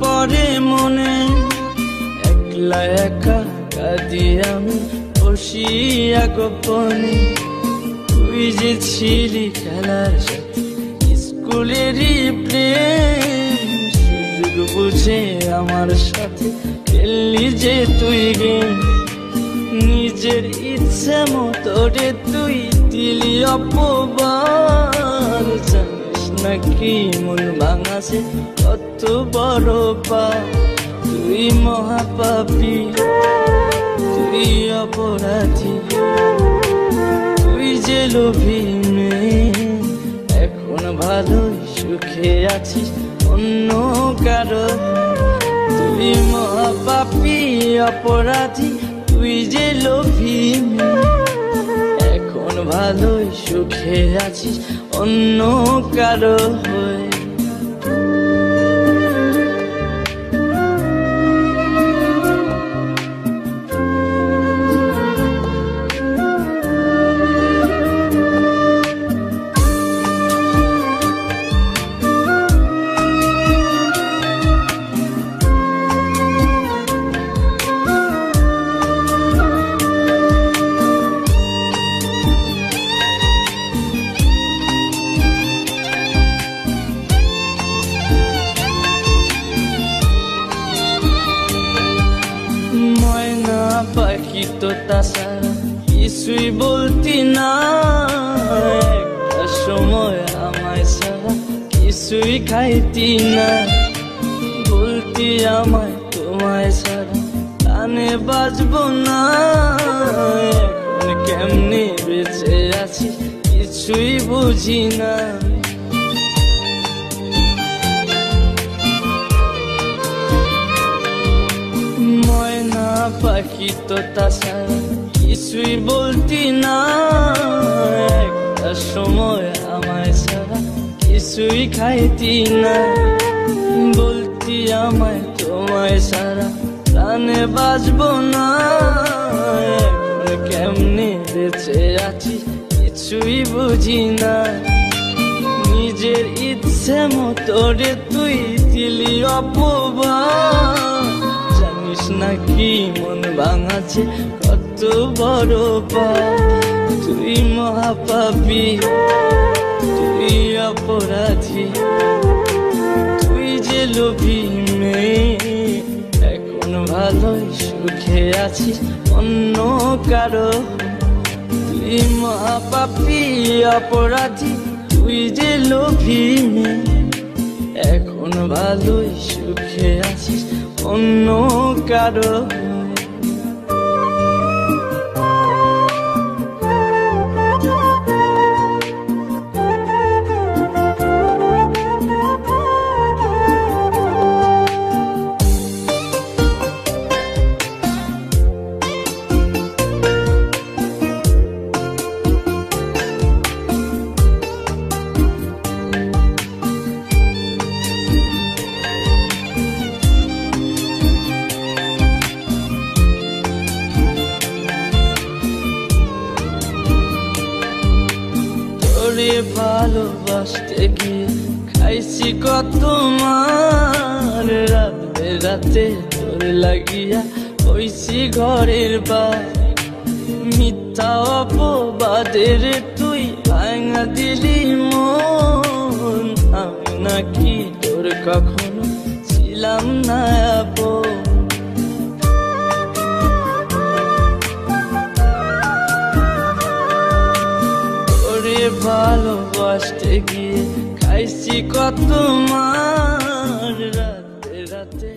পড়ে মনে, একলা একা কাঁদি আমি বসিয়া গোপনে। তুই যে ছিলি খেলার সাথে স্কুলেরই প্রেম, সুযোগ বুঝে আমার সাথে খেললি যে তুই গেম। নিজের ইচ্ছে মতো রে তুই দিলি অপবাদ, জানিস নাকি মন ভাঙাছে কত বড় পাপ। তুই মহাপাপী, তুই অপরাধী, তুই যে লোভী মেয়ে। এখন ভালোই সুখে আছিস অন্য কারো। তুই মহাপাপী অপরাধী, তুই যে লোভী মেয়ে। এখন ভালোই সুখে আছিস অন্য কারো হয়ে। ময়না পাখি তো তাছাড়া কিছুই বলতি না, একটা সময় আমায় ছাড়া কিছুই খাইতি না। বলতি আমায় তোমায় ছাড়া কানে বাজবো না, এখন কেমনে বেঁচে আছি কিছুই বুঝি না। পাখি তো তাছাড়া কিছুই বলতি না, একটা সময় আমায় ছাড়া কিছুই খাইতি না। বলতি আমায় তোমায় ছাড়া প্রাণে বাজবো না, এখন কেমনে বেঁচে আছি কিছুই বুঝি না। নিজের ইচ্ছে মতো রে তুই দিলি অপবাদ, জানিস নাকি মন ভাঙাছে কত বড় পাপ। তুই মহাপাপী, তুই অপরাধী, তুই যে লোভী মেয়ে। এখন ভালোই সুখে আছিস অন্য কারো। তুই মহাপাপী অপরাধী, তুই যে লোভী মেয়ে। এখন ভালোই সুখে আছিস অন্য কারো। তোরে ভালোবাসতে গিয়ে খাইছি কত মার, রাত বেরাতে তোর লাগিয়া হইছি ঘরের বার। মিথ্যা অপবাদের তুই ভাঙা দিলি মন, আমি নাকি তোর কখনো ছিলাম না আপন। ভালোবাসতে গিয়ে খাইছি কত মার, রাতে রাতে